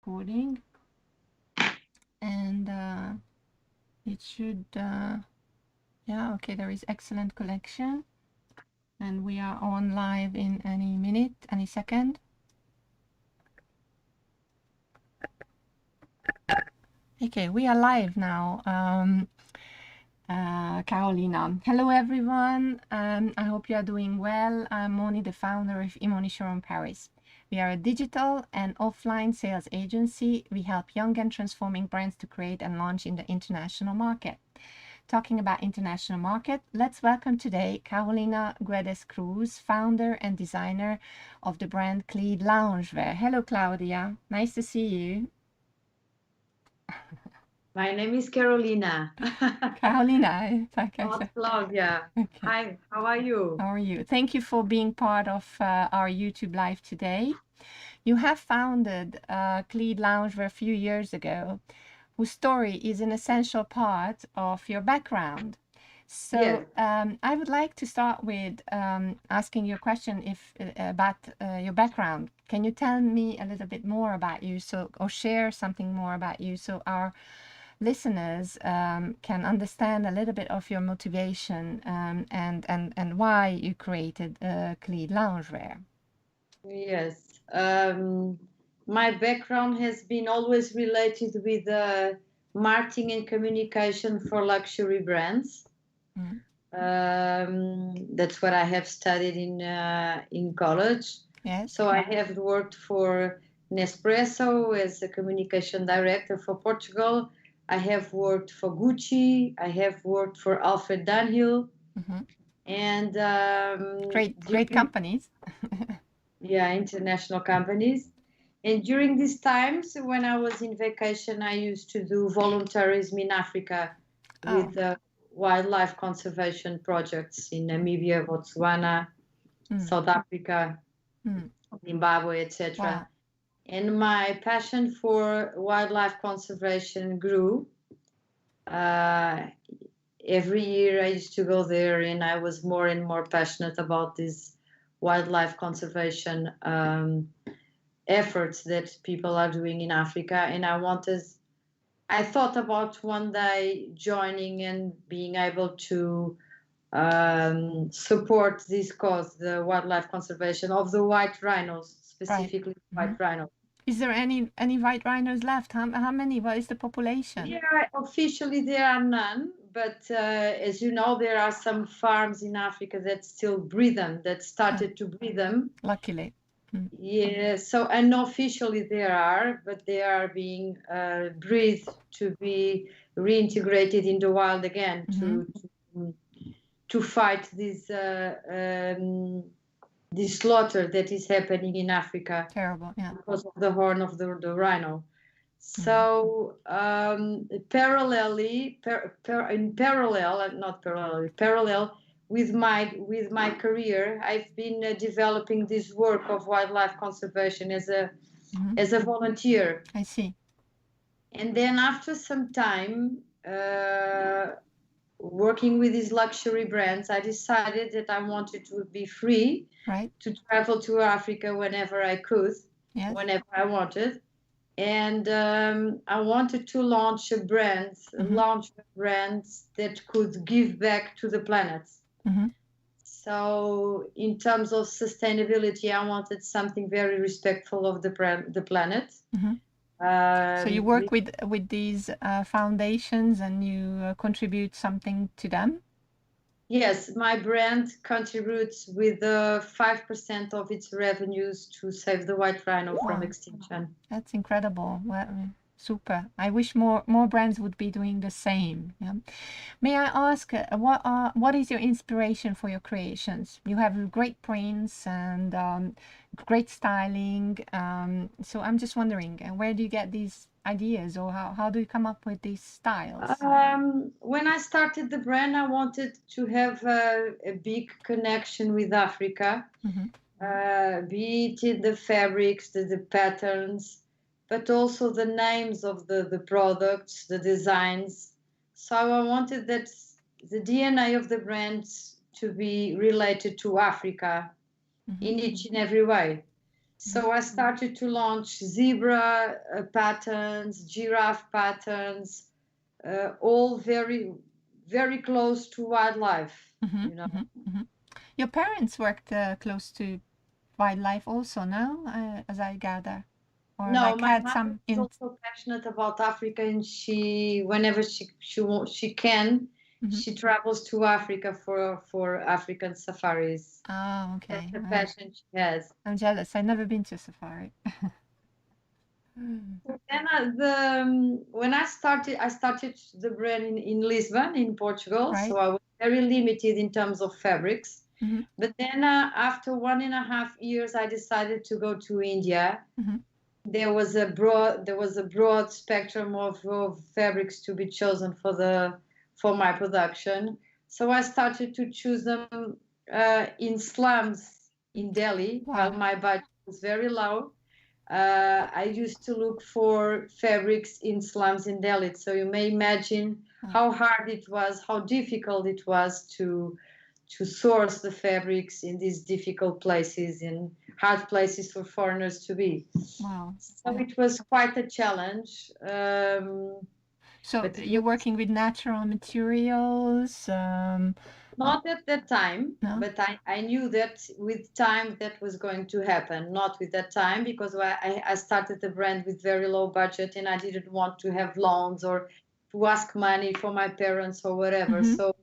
recording, and it should, yeah, okay, there is excellent connection, and we are on live in any minute, any second. Okay, we are live now. Carolina. Hello, everyone. I hope you are doing well. I'm Moni, the founder of Imoni Showroom Paris. We are a digital and offline sales agency. We help young and transforming brands to create and launch in the international market. Talking about international market, let's welcome today Carolina Guedes Cruz, founder and designer of the brand Kleed Loungewear. Hello, Claudia. Nice to see you. My name is Carolina. Carolina, like I Not said. Claudia. Okay. Hi, how are you? How are you? Thank you for being part of our YouTube live today. You have founded Kleed Loungewear a few years ago, whose story is an essential part of your background. So Yes. I would like to start with asking you a question about your background. Can you tell me a little bit more about you, or share something more about you, so our listeners can understand a little bit of your motivation and why you created Kleed Loungewear? Yes. My background has been always related with marketing and communication for luxury brands. Mm. That's what I have studied in college. Yes. So I have worked for Nespresso as a communication director for Portugal. I have worked for Gucci. I have worked for Alfred Dunhill. Mm-hmm. And Great companies. yeah, international companies. And during these times, when I was in vacation, I used to do volunteerism in Africa with wildlife conservation projects in Namibia, Botswana, South Africa, Zimbabwe, etc. Wow. And my passion for wildlife conservation grew. Every year I used to go there, and I was more and more passionate about these wildlife conservation efforts that people are doing in Africa. And I thought about one day joining and being able to support this cause, the wildlife conservation of the white rhinos, specifically white rhinos. Is there any white rhinos left? How many? What is the population? Yeah, officially there are none, but as you know, there are some farms in Africa that still breed them, that started to breed them. Luckily. Yeah, so unofficially there are, but they are being bred to be reintegrated in the wild again to fight this slaughter that is happening in Africa. Terrible, yeah. Because of the horn of the rhino. So parallel with my career, I've been developing this work of wildlife conservation as a volunteer. I see. And then after some time working with these luxury brands, I decided that I wanted to be free to travel to Africa whenever I could, whenever I wanted. And I wanted to launch brands that could give back to the planet. So in terms of sustainability, I wanted something very respectful of the planet. So you work with these foundations and you contribute something to them? Yes, my brand contributes with 5% of its revenues to save the white rhino from extinction. That's incredible. Well, super. I wish more brands would be doing the same. Yeah. May I ask, what is your inspiration for your creations? You have great prints and great styling. So I'm just wondering, where do you get these ideas, or how do you come up with these styles? When I started the brand, I wanted to have a big connection with Africa, be it in the fabrics, the patterns, but also the names of the products, the designs. So I wanted that the DNA of the brand to be related to Africa in each and every way. So I started to launch zebra patterns, giraffe patterns, all very, very close to wildlife, you know. Your parents worked close to wildlife also, no? As I gather, or No, like my had mother some is in. also passionate about Africa, and whenever she can, she travels to Africa for African safaris. Oh, okay. That's the passion she has. I'm jealous. I've never been to a safari. So then when I started the brand in Lisbon, in Portugal. Right. So I was very limited in terms of fabrics. But then after 1.5 years, I decided to go to India. There was a broad spectrum of fabrics to be chosen for my production. So I started to choose them in slums in Delhi, while my budget was very low. I used to look for fabrics in slums in Delhi. So you may imagine how hard it was, how difficult it was to source the fabrics in these difficult places and hard places for foreigners to be. Wow. So it was quite a challenge. So you're working with natural materials? Not at that time, no. But I knew that with time that was going to happen. Not with that time, because I started the brand with very low budget, and I didn't want to have loans or to ask money for my parents or whatever. So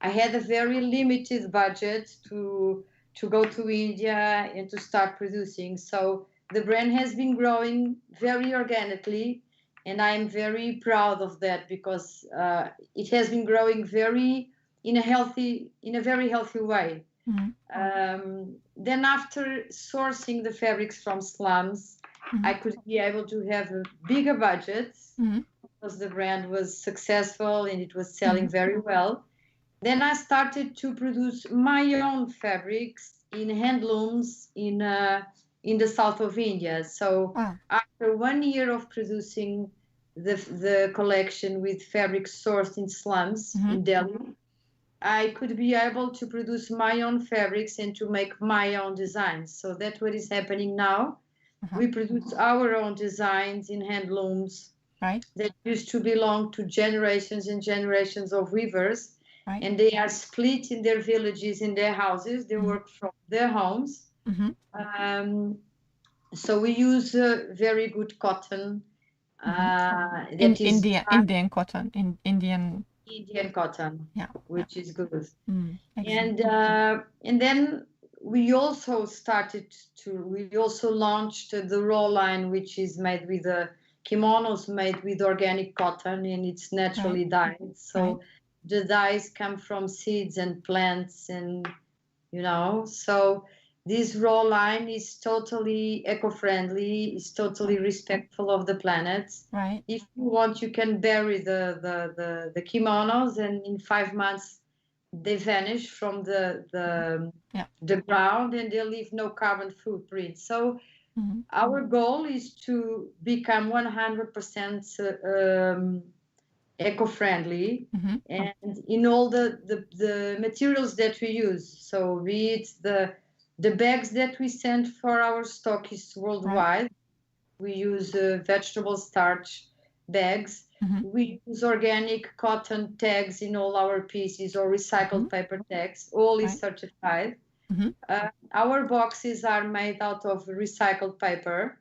I had a very limited budget to go to India and to start producing. So the brand has been growing very organically, and I'm very proud of that, because it has been growing in a very healthy way. Then after sourcing the fabrics from slums, I could be able to have a bigger budget, because the brand was successful and it was selling very well. Then I started to produce my own fabrics in handlooms in the south of India. So after 1 year of producing the collection with fabrics sourced in slums in Delhi, I could be able to produce my own fabrics and to make my own designs. So that's what is happening now. We produce our own designs in handlooms that used to belong to generations and generations of weavers. And they are split in their villages, in their houses. They work from their homes. So we use very good cotton. Indian cotton, Indian cotton, which is good. And then we also launched the raw line, which is made with kimonos made with organic cotton, and it's naturally dyed. So the dyes come from seeds and plants, and so this raw line is totally eco-friendly, is totally respectful of the planet. If you want, you can bury the kimonos, and in 5 months they vanish from the ground, and they leave no carbon footprint. So our goal is to become 100% eco-friendly, and in all the materials that we use. So be it the bags that we send for our stockists worldwide, we use vegetable starch bags. We use organic cotton tags in all our pieces, or recycled paper tags. All is certified. Our boxes are made out of recycled paper.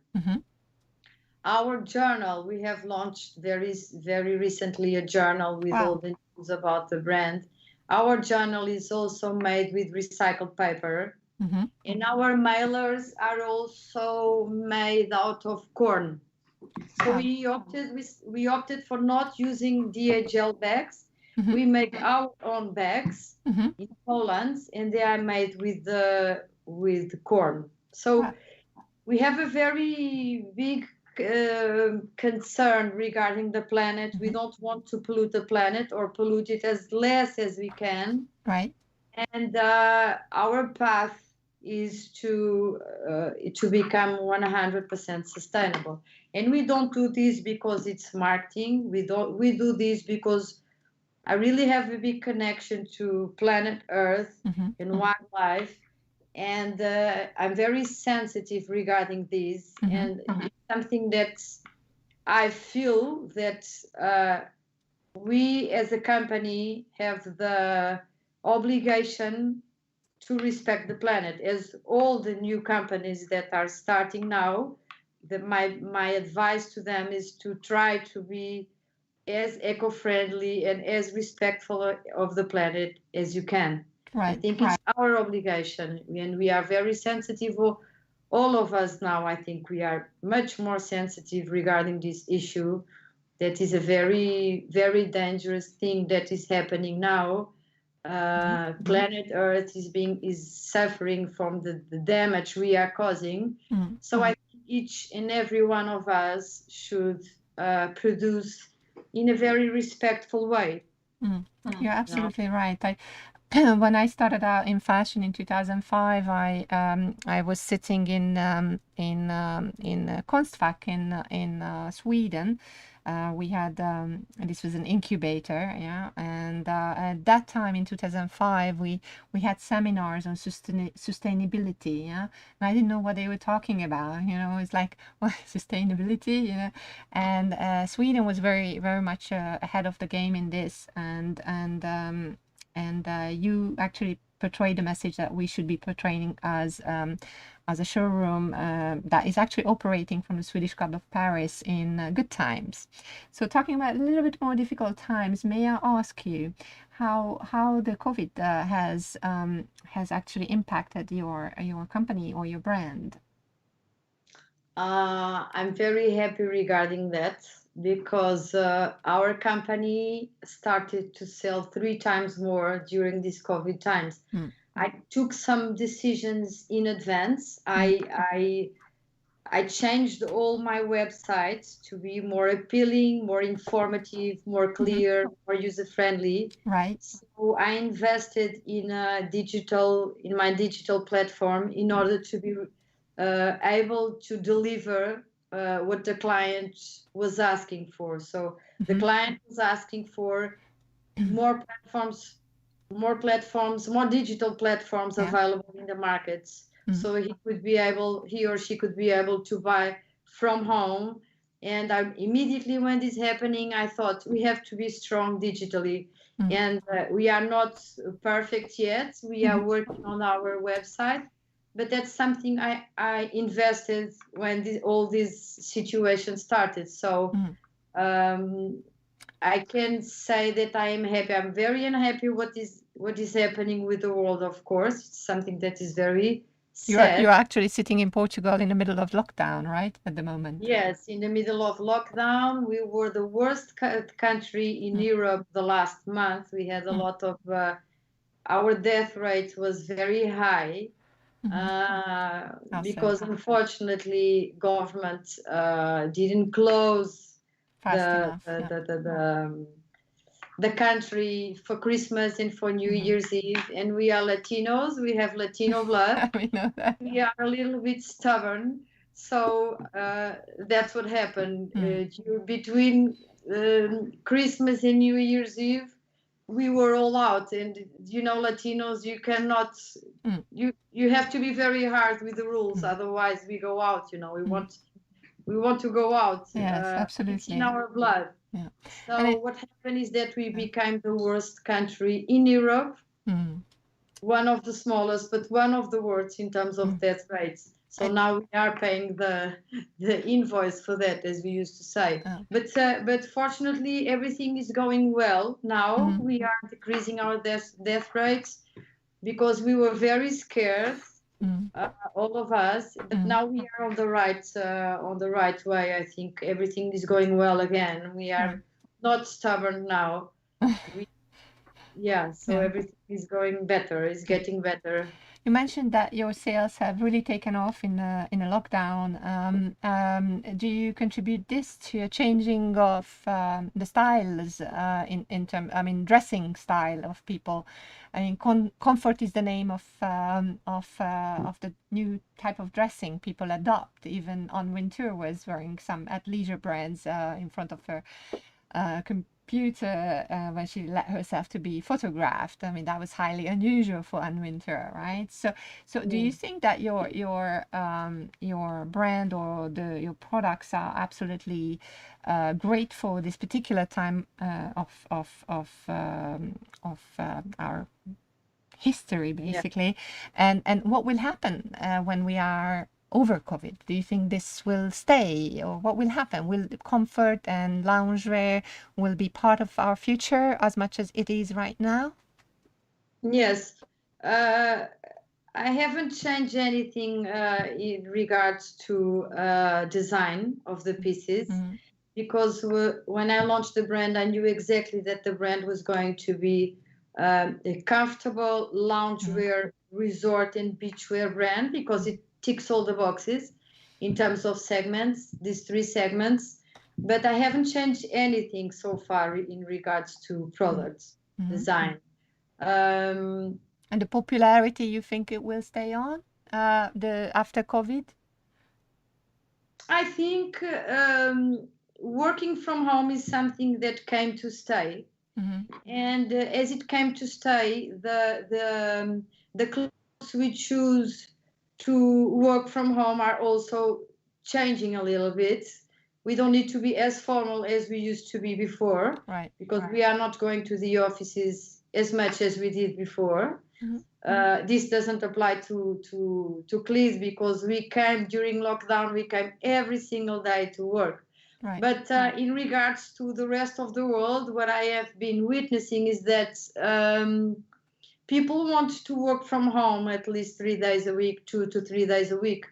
Our journal, we have launched very recently a journal with all the news about the brand. Our journal is also made with recycled paper. And our mailers are also made out of corn. So we opted for not using DHL bags. We make our own bags in Poland, and they are made with corn. So we have a very big concern regarding the planet. We don't want to pollute the planet, or pollute it as less as we can. And our path is to become 100% sustainable. And we don't do this because it's marketing. We do this because I really have a big connection to planet Earth and wildlife. and I'm very sensitive regarding this, and it's something that I feel that we as a company have the obligation to respect the planet, as all the new companies that are starting now. My advice to them is to try to be as eco-friendly and as respectful of the planet as you can. I think it's our obligation, and we are very sensitive. All of us now, I think we are much more sensitive regarding this issue. That is a very, very dangerous thing that is happening now. Planet Earth is suffering from the damage we are causing. So I think each and every one of us should produce in a very respectful way. You're absolutely right. When I started out in fashion in 2005, I was sitting in Konstfack in Sweden. We had this was an incubator, yeah, and at that time in 2005 we had seminars on sustainability, yeah, and I didn't know what they were talking about. It's like, what, sustainability, and Sweden was very much ahead of the game in this, and you actually portray the message that we should be portraying as a showroom that is actually operating from the Swedish Club of Paris in good times. So talking about a little bit more difficult times, may I ask you how the COVID has actually impacted your company or your brand? I'm very happy regarding that, because our company started to sell 3 times more during these COVID times. I took some decisions in advance. I changed all my websites to be more appealing, more informative, more clear, more user-friendly. Right. So I invested in my digital platform in order to be able to deliver what the client was asking for. So the client was asking for more platforms, more digital platforms available in the markets. So he or she could be able to buy from home. And immediately when this happening, I thought we have to be strong digitally. And we are not perfect yet. We are working on our website, but that's something I invested when all these situations started. So I can say that I am happy. I'm very unhappy what is happening with the world, of course. It's something that is very sad. You're actually sitting in Portugal in the middle of lockdown, right, at the moment? Yes, in the middle of lockdown. We were the worst country in Europe the last month. We had a lot of, our death rate was very high. Because unfortunately government didn't close the country for Christmas and for New Year's Eve, and we are Latinos, we have Latino blood. We know that. We are a little bit stubborn, so that's what happened. Between Christmas and New Year's Eve, we were all out, and Latinos, you cannot, you have to be very hard with the rules, otherwise we go out. We want to go out. Yes, absolutely. It's in our blood. Yeah. So what happened is that we became the worst country in Europe, one of the smallest, but one of the worst in terms of death rates. So now we are paying the invoice for that, as we used to say. But fortunately, everything is going well now. We are decreasing our death rates because we were very scared, all of us. But now we are on the right way. I think everything is going well again. We are not stubborn now. Everything is going better. It's getting better. You mentioned that your sales have really taken off in a lockdown. Do you contribute this to a changing of the styles in term? I mean, dressing style of people. I mean, comfort is the name of the new type of dressing people adopt. Even on Winter was wearing some athleisure brands in front of her computer when she let herself to be photographed. I mean, that was highly unusual for Anne Wintour, right? So do you think that your brand or your products are absolutely great for this particular time of our history, basically? And what will happen when we are over COVID? Do you think this will stay, or what will happen? Will comfort and loungewear will be part of our future as much as it is right now? Yes. I haven't changed anything in regards to design of the pieces, because when I launched the brand, I knew exactly that the brand was going to be a comfortable loungewear, resort and beachwear brand, because it ticks all the boxes in terms of segments, these three segments. But I haven't changed anything so far in regards to products, design. And the popularity, you think it will stay on after COVID? I think working from home is something that came to stay. And as it came to stay, the clothes we choose to work from home are also changing a little bit. We don't need to be as formal as we used to be before, right? Because we are not going to the offices as much as we did before. This doesn't apply to Kleed, because we came during lockdown. We came every single day to work. Right. But in regards to the rest of the world, what I have been witnessing is that people want to work from home at least 3 days a week, 2 to 3 days a week.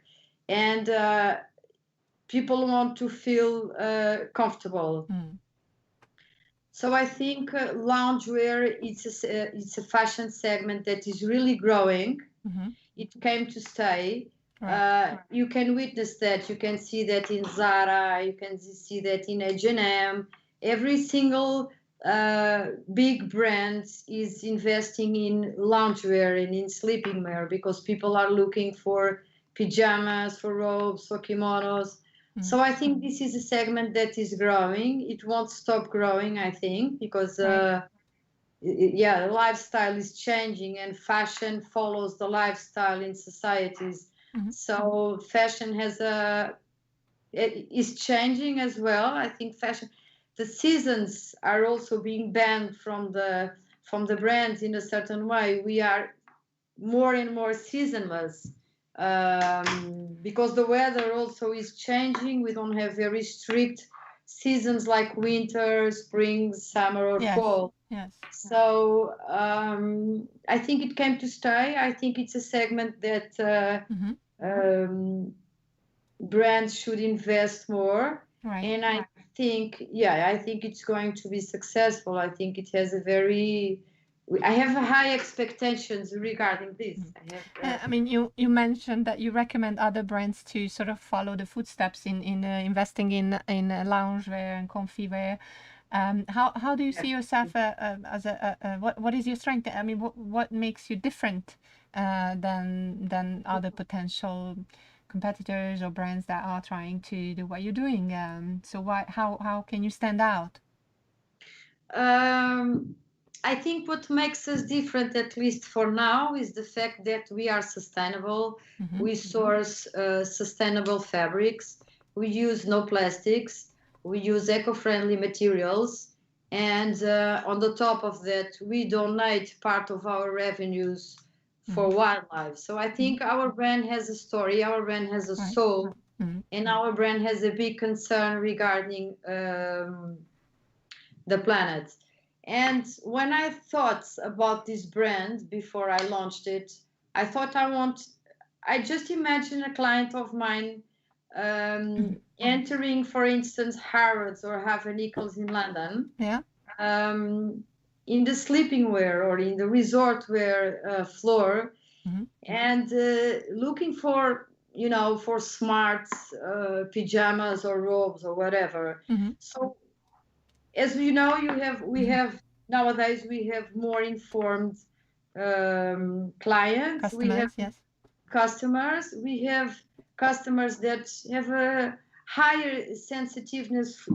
And people want to feel comfortable. So I think loungewear, it's a fashion segment that is really growing. It came to stay. Right. You can witness that. You can see that in Zara. You can see that in H&M. Every single big brand is investing in loungewear and in sleeping wear, because people are looking for pajamas, for robes, for kimonos. So I think this is a segment that is growing. It won't stop growing, I think, because the lifestyle is changing and fashion follows the lifestyle in societies. So fashion is changing as well. I think fashion, the seasons are also being banned from the brands in a certain way. We are more and more seasonless. Because the weather also is changing. We don't have very strict seasons like winter, spring, summer, or fall. Yes. So I think it came to stay. I think it's a segment that brands should invest more. Right. And I think it's going to be successful. I think it has I have high expectations regarding this. I mean, you mentioned that you recommend other brands to sort of follow the footsteps in investing in loungewear and comfy wear. How do you see yourself as what is your strength? I mean, what makes you different than other potential competitors or brands that are trying to do what you're doing? So how can you stand out? I think what makes us different, at least for now, is the fact that we are sustainable. We source sustainable fabrics. We use no plastics. We use eco-friendly materials. And on the top of that, we donate part of our revenues for wildlife. So I think our brand has a story, our brand has a soul, and our brand has a big concern regarding the planet. And when I thought about this brand before I launched it, I thought I just imagine a client of mine entering, for instance, Harrods or Harvey Nichols in London, in the sleeping wear or in the resort wear floor, and looking for smart pajamas or robes or whatever. So, as you know, nowadays we have more informed clients. Customers, customers. We have customers that have a higher sensitiveness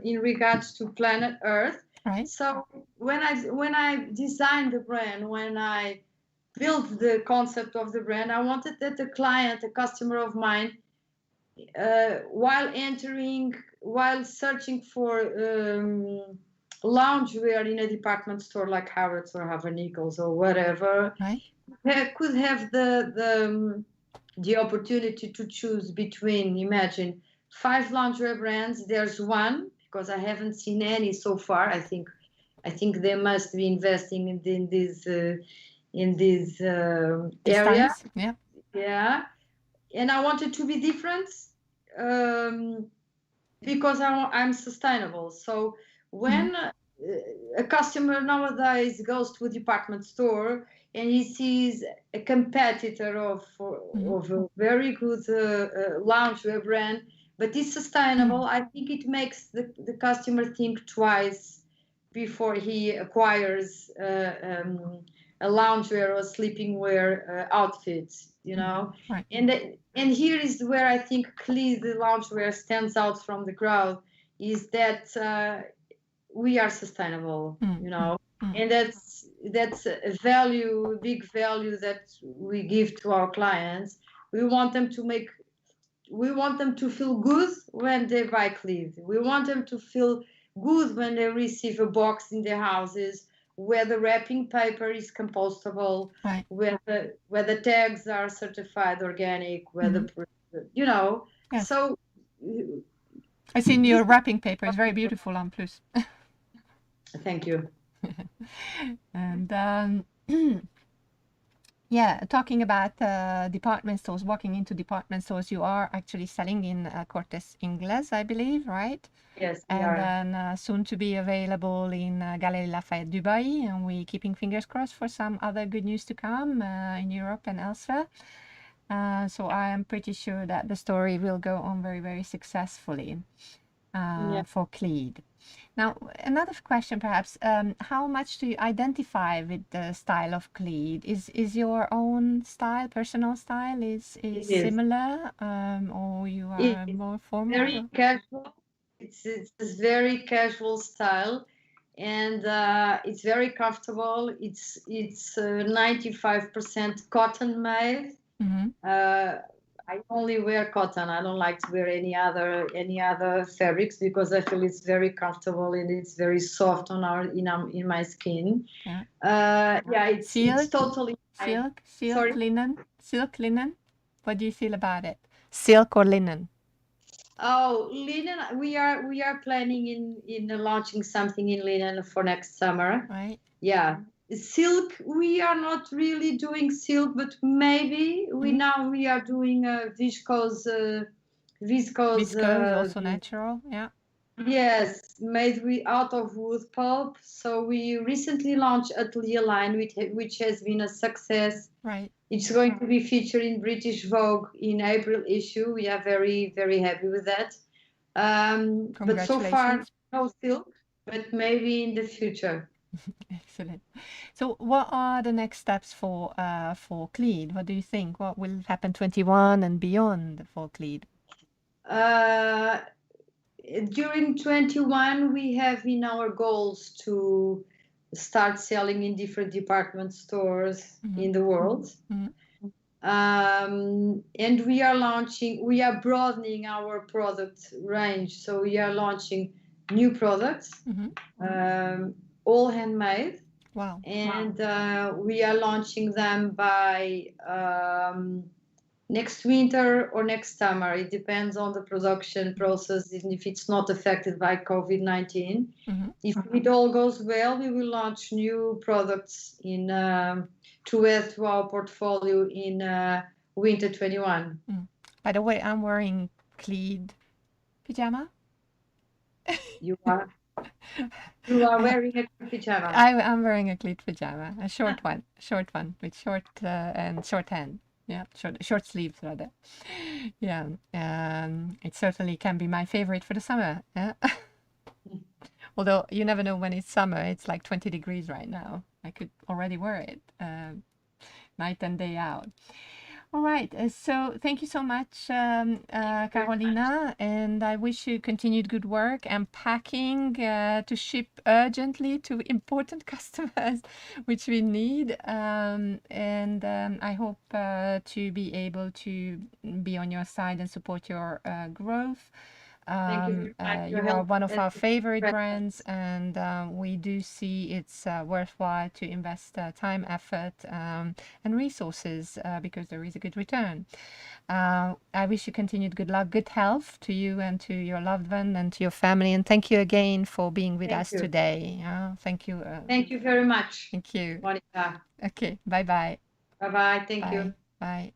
in regards to planet Earth. Right. So when I designed the brand, when I built the concept of the brand, I wanted that the client, a customer of mine, while searching for loungewear in a department store like Harrods or Nichols or whatever, Right. could have the opportunity to choose between, imagine, 5 lingerie brands. There's one, because I haven't seen any so far. I think they must be investing in this These area. times. Yeah. Yeah, and I want it to be different, because I'm sustainable. So when a customer nowadays goes to a department store and he sees a competitor of a very good loungewear brand, but it's sustainable, I think it makes the customer think twice before he acquires a loungewear or sleeping wear outfit, you know. Right. And here is where I think Kleed Loungewear stands out from the crowd, is that we are sustainable, you know, and that's a value, a big value that we give to our clients. We want them to feel good when they buy Kleed. We want them to feel good when they receive a box in their houses, where the wrapping paper is compostable, Right. where the tags are certified organic, where you know. Yes. So I seen your wrapping paper. It's very beautiful on plus. thank you. And yeah, talking about department stores, walking into department stores, you are actually selling in Cortes Ingles, I believe, right? Yes, we And are. then soon to be available in Galeries Lafayette Dubai, and we're keeping fingers crossed for some other good news to come in Europe and elsewhere. So I am pretty sure that the story will go on very, very successfully for Kleed. Now, another question perhaps, how much do you identify with the style of Kleed? Is your own style, personal style, is similar, or you are more formal? Very casual. It's a very casual style, and it's very comfortable. It's 95% cotton made. I only wear cotton. I don't like to wear any other fabrics, because I feel it's very comfortable and it's very soft on in my skin. Yeah. It's totally silk, linen. What do you feel about it? Silk or linen? Oh, linen. We are planning in launching something in linen for next summer. Right. Yeah. Silk, we are not really doing silk, but maybe we are doing viscose. Viscose, also natural. Yeah. Yes, made out of wood pulp. So we recently launched Atelier line, which has been a success. Right. It's going to be featured in British Vogue in April issue. We are very, very happy with that. But so far, no silk, but maybe in the future. Excellent. So what are the next steps for Kleed? What do you think? What will happen 21 and beyond for Kleed? During 21, we have in our goals to start selling in different department stores in the world. And we are broadening our product range. So we are launching new products, all handmade. Wow. And we are launching them by next winter or next summer. It depends on the production process, and if it's not affected by COVID-19. If it all goes well, we will launch new products to add to our portfolio in winter 21. By the way, I'm wearing Kleed pajama. You are wearing a Kleed pajama. I'm wearing a Kleed pajama, a short one with short and short hand. Yeah, short sleeves rather. Yeah, it certainly can be my favorite for the summer. Yeah. Although you never know when it's summer. It's like 20 degrees right now. I could already wear it night and day out. All right. So thank you so much, Carolina, and I wish you continued good work and packing to ship urgently to important customers, which we need. I hope to be able to be on your side and support your growth. Thank you very much. Your You are help one of and our favorite brands, presence. and we do see it's worthwhile to invest time, effort, and resources because there is a good return. I wish you continued good luck, good health to you and to your loved one and to your family. And thank you again for being with Thank us you. today. Thank you. Thank you very much, Thank you. Monica. Okay. Bye-bye. Bye bye. Thank Bye. you. Bye.